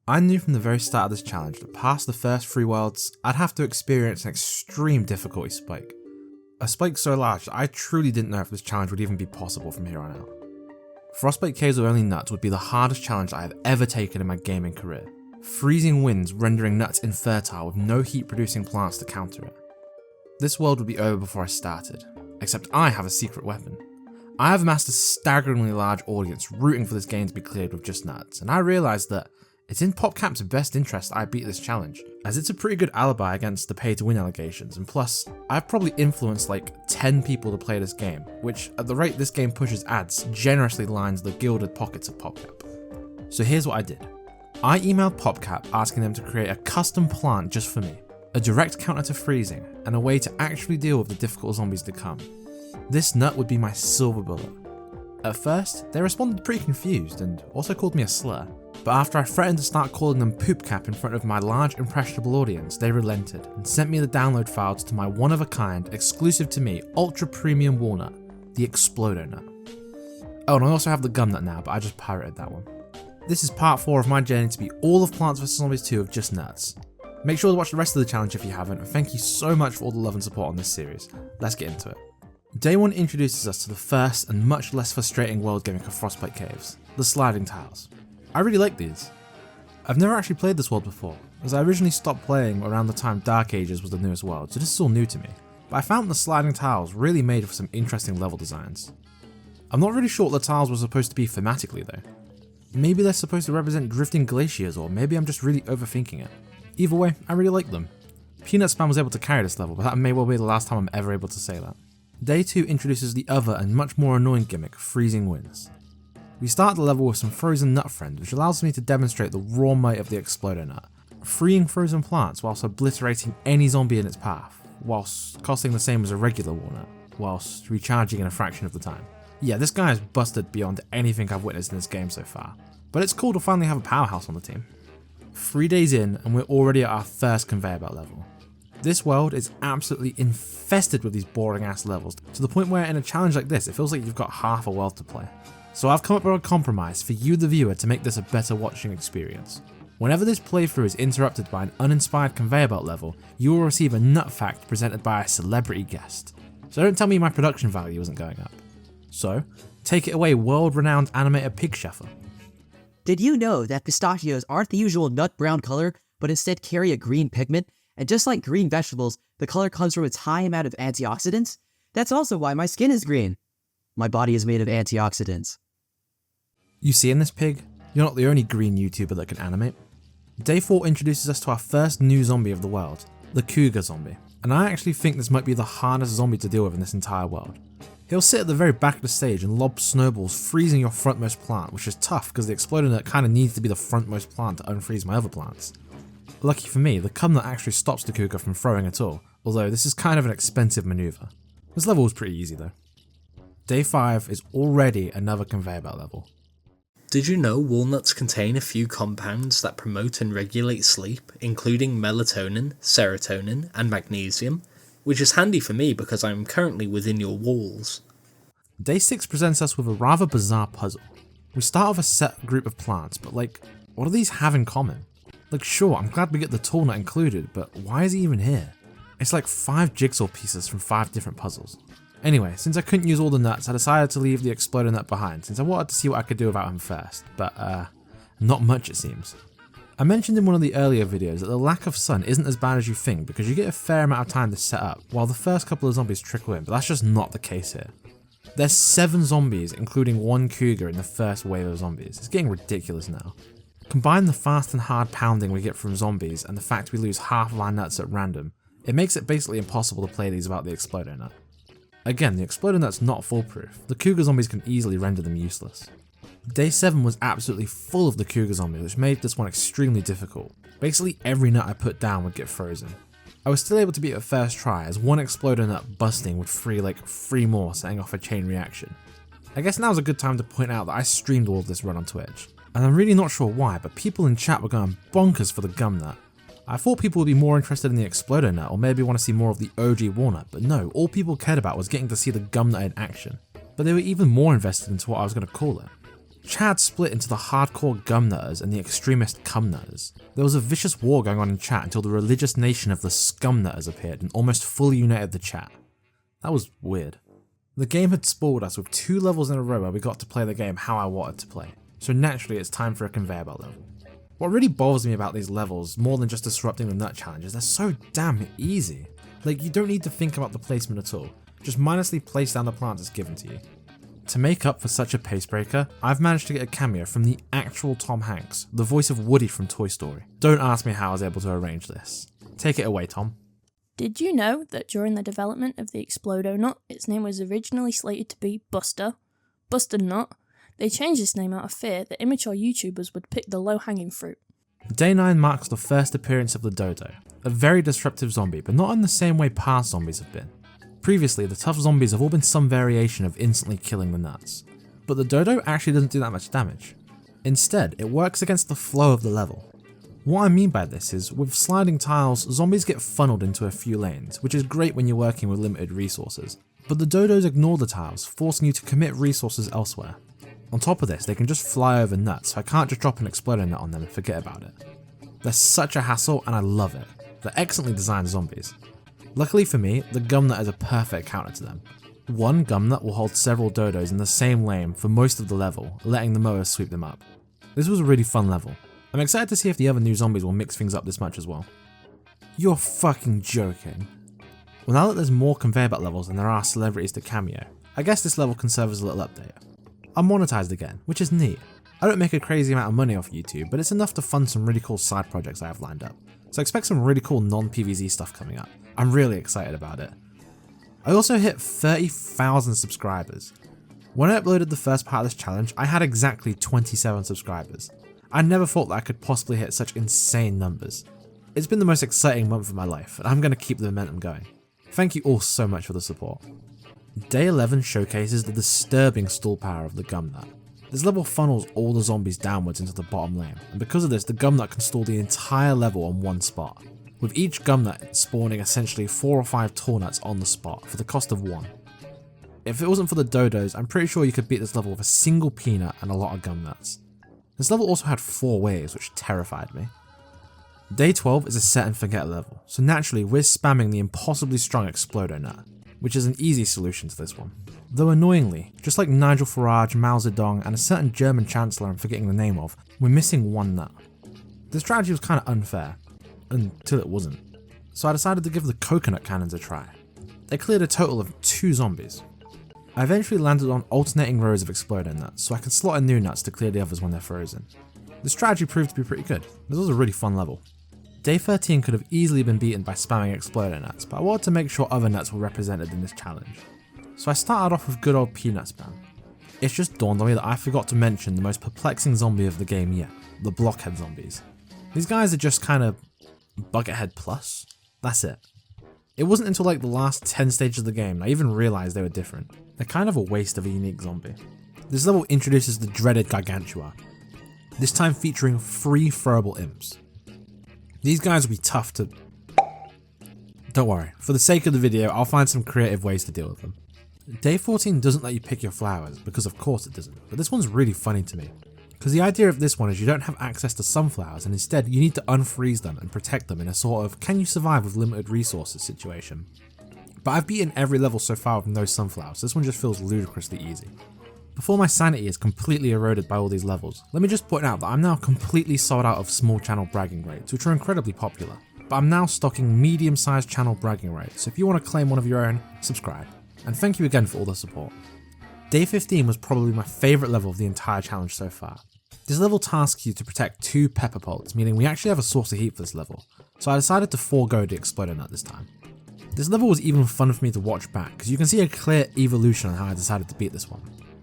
I knew from the very start of this challenge that past the first 3 worlds, I'd have to experience an extreme difficulty spike. A spike so large that I truly didn't know if this challenge would even be possible from here on out. Frostbite Caves with only nuts would be the hardest challenge I have ever taken in my gaming career. Freezing winds rendering nuts infertile with no heat producing plants to counter it. This world would be over before I started, except I have a secret weapon. I have amassed a staggeringly large audience rooting for this game to be cleared with just nuts, and I realised that it's in PopCap's best interest I beat this challenge, as it's a pretty good alibi against the pay to win allegations, and plus, I've probably influenced like 10 people to play this game, which at the rate this game pushes ads generously lines the gilded pockets of PopCap. So here's what I did. I emailed PopCap asking them to create a custom plant just for me, a direct counter to freezing, and a way to actually deal with the difficult zombies to come. This nut would be my silver bullet. At first, they responded pretty confused and also called me a slur. But after I threatened to start calling them poopcap in front of my large impressionable audience, they relented and sent me the download files to my one-of-a-kind, exclusive to me, ultra premium walnut, the Explodo Nut. Oh, and I also have the gum nut now, but I just pirated that one. This is part 4 of my journey to beat all of Plants vs Zombies 2 of just nuts. Make sure to watch the rest of the challenge if you haven't, and thank you so much for all the love and support on this series. Let's get into it. Day 1 introduces us to the first and much less frustrating world gimmick of Frostbite Caves, the sliding tiles. I really like these. I've never actually played this world before, as I originally stopped playing around the time Dark Ages was the newest world, so this is all new to me, but I found the sliding tiles really made for some interesting level designs. I'm not really sure what the tiles were supposed to be thematically though. Maybe they're supposed to represent drifting glaciers, or maybe I'm just really overthinking it. Either way, I really like them. Peanut Spam was able to carry this level, but that may well be the last time I'm ever able to say that. Day 2 introduces the other and much more annoying gimmick, freezing winds. We start the level with some frozen nut friends, which allows me to demonstrate the raw might of the Explodo Nut, freeing frozen plants whilst obliterating any zombie in its path, whilst costing the same as a regular walnut, whilst recharging in a fraction of the time. Yeah, this guy is busted beyond anything I've witnessed in this game so far, but it's cool to finally have a powerhouse on the team. 3 days in and we're already at our first conveyor belt level. This world is absolutely infested with these boring ass levels, to the point where in a challenge like this it feels like you've got half a world to play. So I've come up with a compromise for you the viewer to make this a better watching experience. Whenever this playthrough is interrupted by an uninspired conveyor belt level, you will receive a nut fact presented by a celebrity guest. So don't tell me my production value isn't going up. So, take it away, world-renowned animator Pig Cheffer. Did you know that pistachios aren't the usual nut brown color, but instead carry a green pigment? And just like green vegetables, the color comes from its high amount of antioxidants? That's also why my skin is green. My body is made of antioxidants. You seeing this, Pig? You're not the only green YouTuber that can animate. Day 4 introduces us to our first new zombie of the world, the Cougar Zombie. And I actually think this might be the hardest zombie to deal with in this entire world. He'll sit at the very back of the stage and lob snowballs, freezing your frontmost plant, which is tough because the Explodo Nut kind of needs to be the frontmost plant to unfreeze my other plants. Lucky for me, the cum nut actually stops the Cougar from throwing at all, although this is kind of an expensive maneuver. This level was pretty easy though. Day 5 is already another conveyor belt level. Did you know walnuts contain a few compounds that promote and regulate sleep, including melatonin, serotonin, and magnesium? Which is handy for me because I'm currently within your walls. Day 6 presents us with a rather bizarre puzzle. We start with a set group of plants, but like, what do these have in common? Like sure, I'm glad we get the tall nut included, but why is he even here? It's like 5 jigsaw pieces from 5 different puzzles. Anyway, since I couldn't use all the nuts, I decided to leave the Explodo Nut behind, since I wanted to see what I could do about him first, but not much it seems. I mentioned in one of the earlier videos that the lack of sun isn't as bad as you think because you get a fair amount of time to set up, while the first couple of zombies trickle in, but that's just not the case here. There's 7 zombies, including 1 cougar in the first wave of zombies. It's getting ridiculous now. Combine the fast and hard pounding we get from zombies and the fact we lose half of our nuts at random, it makes it basically impossible to play these without the Explodo Nut. Again, the Explodo Nut's not foolproof, the cougar zombies can easily render them useless. Day 7 was absolutely full of the cougar zombies, which made this one extremely difficult. Basically every nut I put down would get frozen. I was still able to beat it first try, as one Explodo Nut busting would free like 3 more, setting off a chain reaction. I guess now's a good time to point out that I streamed all of this run on Twitch, and I'm really not sure why, but people in chat were going bonkers for the gum nut. I thought people would be more interested in the Explodo Nut or maybe want to see more of the OG walnut, but no, all people cared about was getting to see the gum nut in action. But they were even more invested into what I was going to call it. Chat split into the hardcore gumnutters and the extremist cumnutters. There was a vicious war going on in chat until the religious nation of the scumnutters appeared and almost fully united the chat. That was weird. The game had spoiled us with 2 levels in a row where we got to play the game how I wanted to play, so naturally it's time for a conveyor belt level. What really bothers me about these levels, more than just disrupting the nut challenge, is they're so damn easy. Like, you don't need to think about the placement at all, just mindlessly place down the plant that's given to you. To make up for such a pace breaker, I've managed to get a cameo from the actual Tom Hanks, the voice of Woody from Toy Story. Don't ask me how I was able to arrange this. Take it away, Tom. Did you know that during the development of the Explodo Nut, its name was originally slated to be Buster Nut? They changed this name out of fear that immature YouTubers would pick the low-hanging fruit. Day 9 marks the first appearance of the Dodo, a very disruptive zombie, but not in the same way past zombies have been. Previously, the tough zombies have all been some variation of instantly killing the nuts, but the Dodo actually doesn't do that much damage. Instead, it works against the flow of the level. What I mean by this is, with sliding tiles, zombies get funneled into a few lanes, which is great when you're working with limited resources, but the Dodos ignore the tiles, forcing you to commit resources elsewhere. On top of this, they can just fly over nuts, so I can't just drop an Explodo Nut on them and forget about it. They're such a hassle and I love it. They're excellently designed zombies. Luckily for me, the Gumnut is a perfect counter to them. One Gumnut will hold several Dodos in the same lane for most of the level, letting the mowers sweep them up. This was a really fun level. I'm excited to see if the other new zombies will mix things up this much as well. You're fucking joking. Well, now that there's more conveyor belt levels than there are celebrities to cameo, I guess this level can serve as a little update. I'm monetized again, which is neat. I don't make a crazy amount of money off YouTube, but it's enough to fund some really cool side projects I have lined up. So expect some really cool non-PvZ stuff coming up. I'm really excited about it. I also hit 30,000 subscribers. When I uploaded the first part of this challenge, I had exactly 27 subscribers. I never thought that I could possibly hit such insane numbers. It's been the most exciting month of my life, and I'm going to keep the momentum going. Thank you all so much for the support. Day 11 showcases the disturbing stall power of the Gumnut. This level funnels all the zombies downwards into the bottom lane, and because of this, the Gumnut can stall the entire level on one spot, with each Gumnut spawning essentially 4 or 5 tall nuts on the spot for the cost of 1. If it wasn't for the Dodos, I'm pretty sure you could beat this level with a single peanut and a lot of Gumnuts. This level also had 4 waves, which terrified me. Day 12 is a set and forget level, so naturally we're spamming the impossibly strong Explodo Nut, which is an easy solution to this one. Though annoyingly, just like Nigel Farage, Mao Zedong, and a certain German chancellor I'm forgetting the name of, we're missing one nut. This strategy was kind of unfair, until it wasn't, so I decided to give the coconut cannons a try. They cleared a total of 2 zombies. I eventually landed on alternating rows of Explodo Nuts, so I can slot in new nuts to clear the others when they're frozen. The strategy proved to be pretty good. This was a really fun level. Day 13 could have easily been beaten by spamming Explodo Nuts, but I wanted to make sure other nuts were represented in this challenge. So I started off with good old peanut spam. It's just dawned on me that I forgot to mention the most perplexing zombie of the game yet, the blockhead zombies. These guys are just kind of Buckethead plus. That's it. It wasn't until like the last 10 stages of the game I even realised they were different. They're kind of a waste of a unique zombie. This level introduces the dreaded Gargantua, this time featuring 3 throwable imps. These guys will be tough to... Don't worry, for the sake of the video I'll find some creative ways to deal with them. Day 14 doesn't let you pick your flowers, because of course it doesn't, but this one's really funny to me. Because the idea of this one is you don't have access to sunflowers and instead you need to unfreeze them and protect them in a sort of can you survive with limited resources situation. But I've beaten every level so far with no sunflowers, so this one just feels ludicrously easy. Before my sanity is completely eroded by all these levels, let me just point out that I'm now completely sold out of small channel bragging rates, which are incredibly popular. But I'm now stocking medium-sized channel bragging rates, so if you want to claim one of your own, subscribe. And thank you again for all the support. Day 15 was probably my favourite level of the entire challenge so far. This level tasks you to protect 2 pepper pods, meaning we actually have a source of heat for this level, so I decided to forego the Explodo Nut this time. This level was even fun for me to watch back, because you can see a clear evolution on how I decided to beat this one.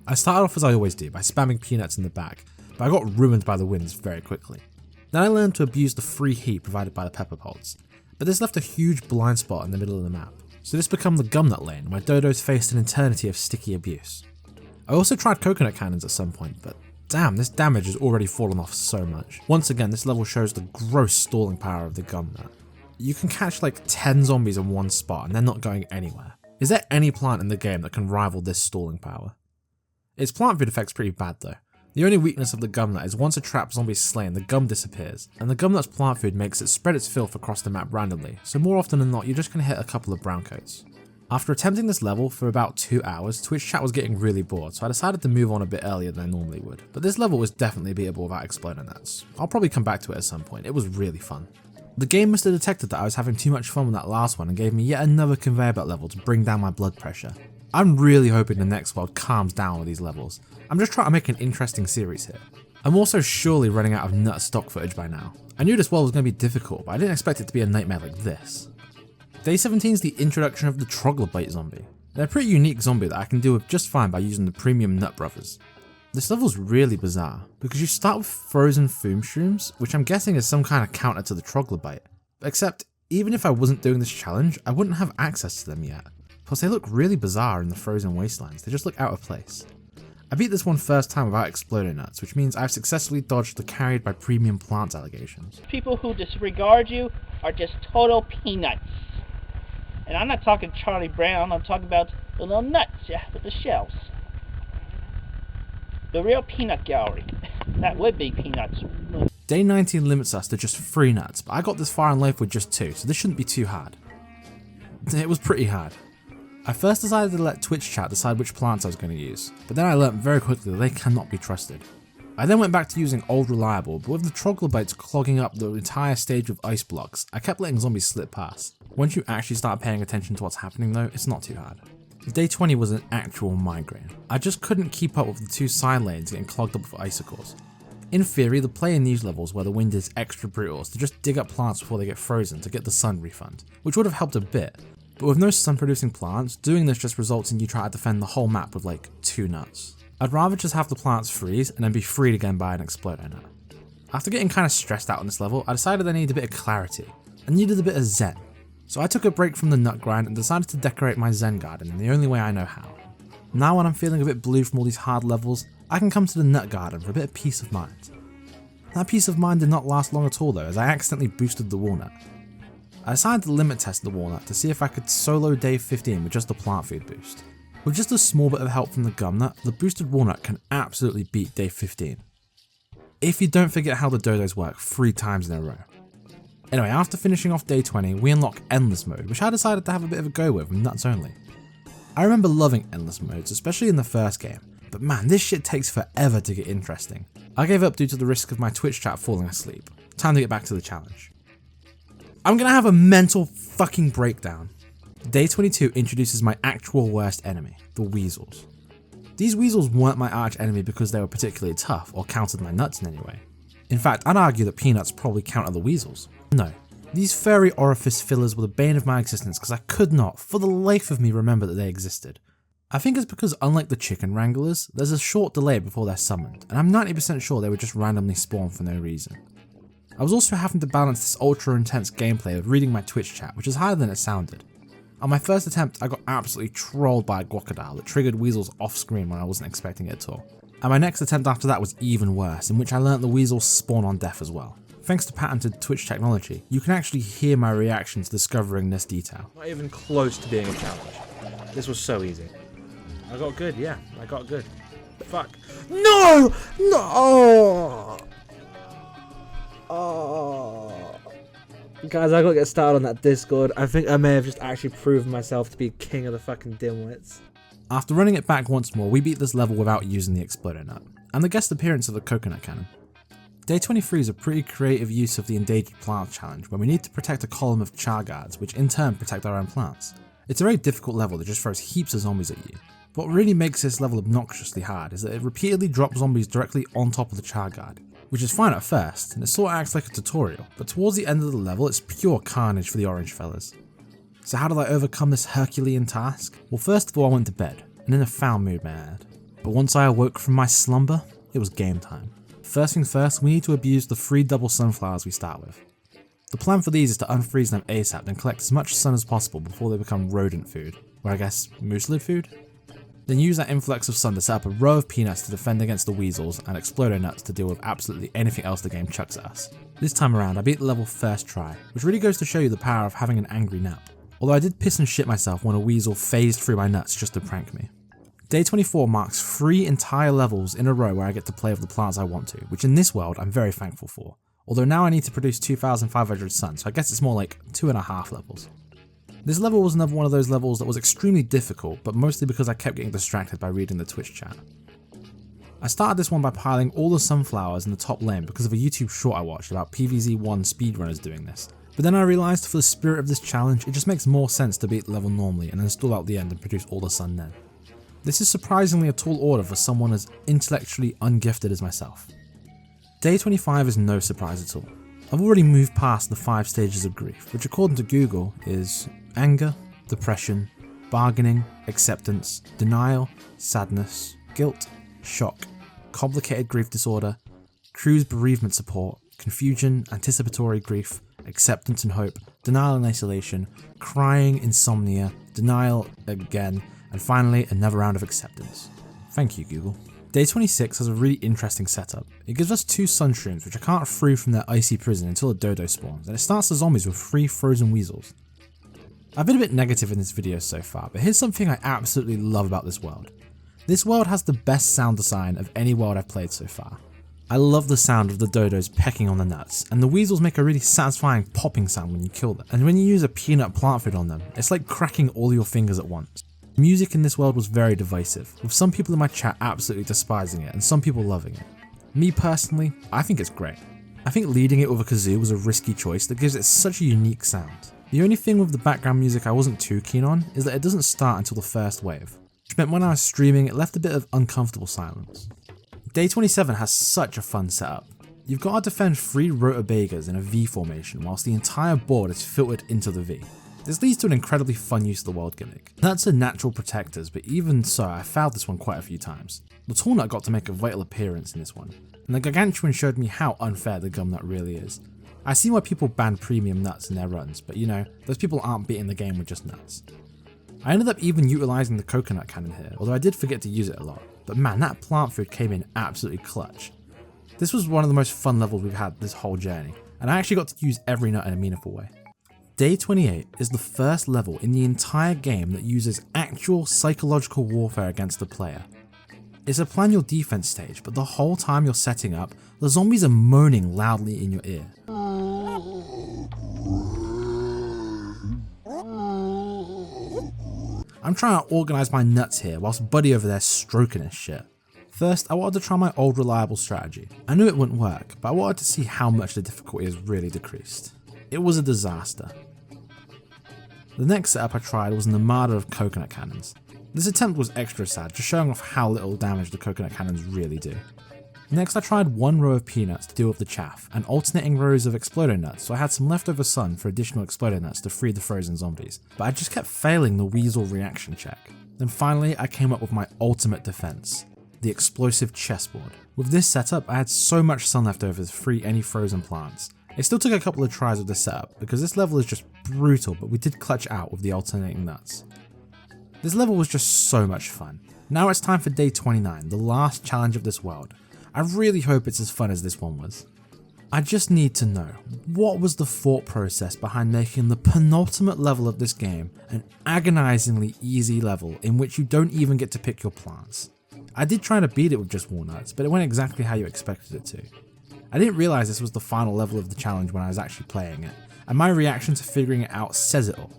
I started off as I always do, by spamming peanuts in the back, but I got ruined by the winds very quickly. Then I learned to abuse the free heat provided by the pepper pods, but this left a huge blind spot in the middle of the map, so this became the Gumnut lane where Dodos faced an eternity of sticky abuse. I also tried coconut cannons at some point, but damn, this damage has already fallen off so much. Once again, this level shows the gross stalling power of the Gumnut. You can catch like 10 zombies in one spot and they're not going anywhere. Is there any plant in the game that can rival this stalling power? Its plant food effect's pretty bad though. The only weakness of the gum nut is once a trapped zombie is slain, the gum disappears, and the gum nut's plant food makes it spread its filth across the map randomly, so more often than not you're just going to hit a couple of brown coats. After attempting this level for about 2 hours, Twitch chat was getting really bored, so I decided to move on a bit earlier than I normally would. But this level was definitely beatable without exploding nuts. I'll probably come back to it at some point, it was really fun. The game must have detected that I was having too much fun with that last one and gave me yet another conveyor belt level to bring down my blood pressure. I'm really hoping the next world calms down with these levels. I'm just trying to make an interesting series here. I'm also surely running out of nut stock footage by now. I knew this world was going to be difficult, but I didn't expect it to be a nightmare like this. Day 17 is the introduction of the troglodyte zombie. They're a pretty unique zombie that I can deal with just fine by using the premium Nut Brothers. This level is really bizarre, because you start with frozen foam shrooms, which I'm guessing is some kind of counter to the troglodyte. Except, even if I wasn't doing this challenge, I wouldn't have access to them yet. Plus they look really bizarre in the frozen wastelands, they just look out of place. I beat this one first time without exploding nuts, which means I've successfully dodged the carried by premium plants allegations. People who disregard you are just total peanuts. And I'm not talking Charlie Brown, I'm talking about the little nuts, yeah, with the shells. The real peanut gallery. That would be peanuts. Day 19 limits us to just 3 nuts, but I got this far in life with just 2, so this shouldn't be too hard. It was pretty hard. I first decided to let Twitch chat decide which plants I was going to use, but then I learnt very quickly that they cannot be trusted. I then went back to using Old Reliable, but with the troglodytes clogging up the entire stage with ice blocks, I kept letting zombies slip past. Once you actually start paying attention to what's happening though, it's not too hard. Day 20 was an actual migraine. I just couldn't keep up with the 2 side lanes getting clogged up with icicles. In theory, the play in these levels where the wind is extra brutal is to just dig up plants before they get frozen to get the sun refund, which would have helped a bit. But with no sun producing plants, doing this just results in you trying to defend the whole map with like 2 nuts. I'd rather just have the plants freeze and then be freed again by an exploder nut. After getting kind of stressed out on this level, I decided I needed a bit of clarity. I needed a bit of zen. So I took a break from the nut grind and decided to decorate my zen garden in the only way I know how. Now when I'm feeling a bit blue from all these hard levels, I can come to the nut garden for a bit of peace of mind. That peace of mind did not last long at all though, as I accidentally boosted the walnut. I decided to limit test the walnut to see if I could solo day 15 with just a plant food boost. With just a small bit of help from the gum nut, the boosted walnut can absolutely beat day 15. If you don't forget how the dodos work 3 times in a row. Anyway, after finishing off day 20, we unlock endless mode, which I decided to have a bit of a go with nuts only. I remember loving endless modes, especially in the first game, but man, this shit takes forever to get interesting. I gave up due to the risk of my Twitch chat falling asleep. Time to get back to the challenge. I'm gonna have a mental fucking breakdown. Day 22 introduces my actual worst enemy, the weasels. These weasels weren't my arch enemy because they were particularly tough or countered my nuts in any way. In fact, I'd argue that peanuts probably counter the weasels. No, these furry orifice fillers were the bane of my existence because I could not, for the life of me, remember that they existed. I think it's because unlike the chicken wranglers, there's a short delay before they're summoned, and I'm 90% sure they would just randomly spawn for no reason. I was also having to balance this ultra intense gameplay with reading my Twitch chat, which is harder than it sounded. On my first attempt, I got absolutely trolled by a crocodile that triggered weasels off screen when I wasn't expecting it at all. And my next attempt after that was even worse, in which I learnt the weasels spawn on death as well. Thanks to patented Twitch technology, you can actually hear my reaction to discovering this detail. Not even close to being a challenge. This was so easy. I got good, yeah, I got good. Fuck. No! No! Oh. Guys, I gotta get started on that Discord. I think I may have just actually proven myself to be king of the fucking dimwits. After running it back once more, we beat this level without using the exploder nut, and the guest appearance of the coconut cannon. Day 23 is a pretty creative use of the endangered plant challenge, where we need to protect a column of char guards, which in turn protect our own plants. It's a very difficult level that just throws heaps of zombies at you. What really makes this level obnoxiously hard is that it repeatedly drops zombies directly on top of the char guard, which is fine at first, and it sort of acts like a tutorial, but towards the end of the level it's pure carnage for the orange fellas. So how did I overcome this Herculean task? Well, first of all I went to bed, and in a foul mood may I add. But once I awoke from my slumber, it was game time. First things first, we need to abuse the 3 double sunflowers we start with. The plan for these is to unfreeze them ASAP and collect as much sun as possible before they become rodent food, or I guess mooselid food? Then use that influx of sun to set up a row of peanuts to defend against the weasels and exploder nuts to deal with absolutely anything else the game chucks at us. This time around I beat the level first try, which really goes to show you the power of having an angry nap. Although I did piss and shit myself when a weasel phased through my nuts just to prank me. Day 24 marks 3 entire levels in a row where I get to play with the plants I want to, which in this world I'm very thankful for. Although now I need to produce 2,500 sun, so I guess it's more like 2.5 levels. This level was another one of those levels that was extremely difficult, but mostly because I kept getting distracted by reading the Twitch chat. I started this one by piling all the sunflowers in the top lane because of a YouTube short I watched about PvZ1 speedrunners doing this. But then I realised for the spirit of this challenge, it just makes more sense to beat the level normally and then stall out the end and produce all the sun then. This is surprisingly a tall order for someone as intellectually ungifted as myself. Day 25 is no surprise at all. I've already moved past the 5 stages of grief, which according to Google is anger, depression, bargaining, acceptance, denial, sadness, guilt, shock, complicated grief disorder, cruise bereavement support, confusion, anticipatory grief, acceptance and hope, denial and isolation, crying, insomnia, denial again, and finally another round of acceptance. Thank you, Google. Day 26 has a really interesting setup. It gives us 2 sunshrooms which I can't free from their icy prison until a dodo spawns, and it starts the zombies with 3 frozen weasels. I've been a bit negative in this video so far, but here's something I absolutely love about this world. This world has the best sound design of any world I've played so far. I love the sound of the dodos pecking on the nuts, and the weasels make a really satisfying popping sound when you kill them, and when you use a peanut plant food on them, it's like cracking all your fingers at once. Music in this world was very divisive, with some people in my chat absolutely despising it and some people loving it. Me personally, I think it's great. I think leading it with a kazoo was a risky choice that gives it such a unique sound. The only thing with the background music I wasn't too keen on is that it doesn't start until the first wave, which meant when I was streaming it left a bit of uncomfortable silence. Day 27 has such a fun setup. You've got to defend 3 rutabagas in a V formation whilst the entire board is filtered into the V. This leads to an incredibly fun use of the world gimmick. Nuts are natural protectors, but even so I failed this one quite a few times. The tall nut got to make a vital appearance in this one, and the gargantuan showed me how unfair the gum nut really is. I see why people ban premium nuts in their runs, but you know, those people aren't beating the game with just nuts. I ended up even utilising the coconut cannon here, although I did forget to use it a lot, but man, that plant food came in absolutely clutch. This was one of the most fun levels we've had this whole journey, and I actually got to use every nut in a meaningful way. Day 28 is the first level in the entire game that uses actual psychological warfare against the player. It's a plan your defense stage, but the whole time you're setting up, the zombies are moaning loudly in your ear. I'm trying to organise my nuts here whilst Buddy over there stroking his shit. First, I wanted to try my old reliable strategy. I knew it wouldn't work, but I wanted to see how much the difficulty has really decreased. It was a disaster. The next setup I tried was an armada of coconut cannons. This attempt was extra sad, just showing off how little damage the coconut cannons really do. Next I tried 1 row of peanuts to deal with the chaff, and alternating rows of explodo nuts so I had some leftover sun for additional explodo nuts to free the frozen zombies, but I just kept failing the weasel reaction check. Then finally I came up with my ultimate defense, the explosive chessboard. With this setup I had so much sun left over to free any frozen plants. It still took a couple of tries with this setup, because this level is just brutal, but we did clutch out with the alternating nuts. This level was just so much fun. Now it's time for day 29, the last challenge of this world. I really hope it's as fun as this one was. I just need to know, what was the thought process behind making the penultimate level of this game an agonizingly easy level in which you don't even get to pick your plants? I did try to beat it with just walnuts, but it went exactly how you expected it to. I didn't realise this was the final level of the challenge when I was actually playing it, and my reaction to figuring it out says it all.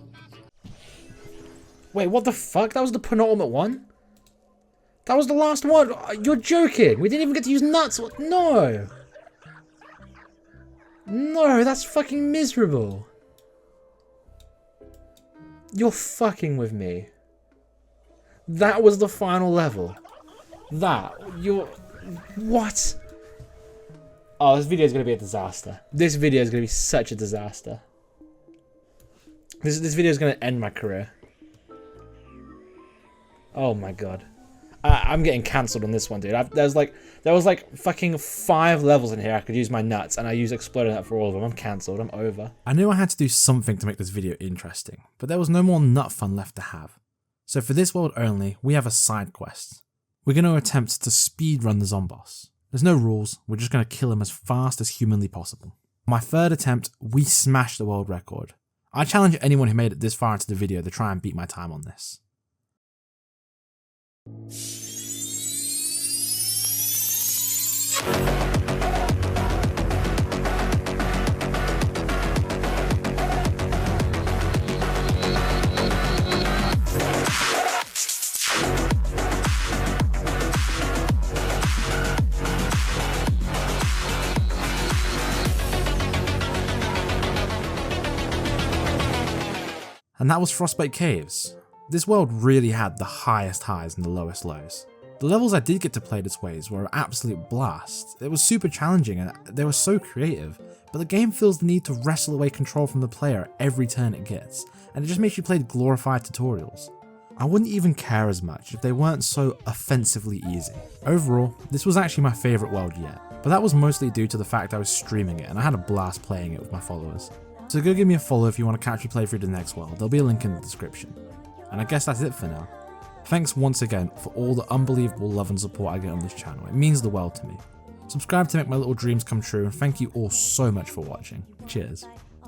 Wait, what the fuck? That was the penultimate one? That was the last one? You're joking! We didn't even get to use nuts! No! No, that's fucking miserable. You're fucking with me. That was the final level. What? Oh, this video is going to be a disaster. This video is going to be such a disaster. This video is going to end my career. Oh my god. I'm getting cancelled on this one, dude. There was like fucking 5 levels in here I could use my nuts, and I use Exploder Nut for all of them. I'm cancelled. I'm over. I knew I had to do something to make this video interesting, but there was no more nut fun left to have. So for this world only, we have a side quest. We're going to attempt to speedrun the Zomboss. There's no rules, we're just going to kill him as fast as humanly possible. On my 3rd attempt, we smashed the world record. I challenge anyone who made it this far into the video to try and beat my time on this. And that was Frostbite Caves. This world really had the highest highs and the lowest lows. The levels I did get to play this ways were an absolute blast. It was super challenging and they were so creative, but the game feels the need to wrestle away control from the player every turn it gets, and it just makes you play glorified tutorials. I wouldn't even care as much if they weren't so offensively easy. Overall, this was actually my favourite world yet, but that was mostly due to the fact I was streaming it and I had a blast playing it with my followers. So go give me a follow if you want to catch me play through the next world, there'll be a link in the description. And I guess that's it for now. Thanks once again for all the unbelievable love and support I get on this channel, it means the world to me. Subscribe to make my little dreams come true, and thank you all so much for watching. Cheers.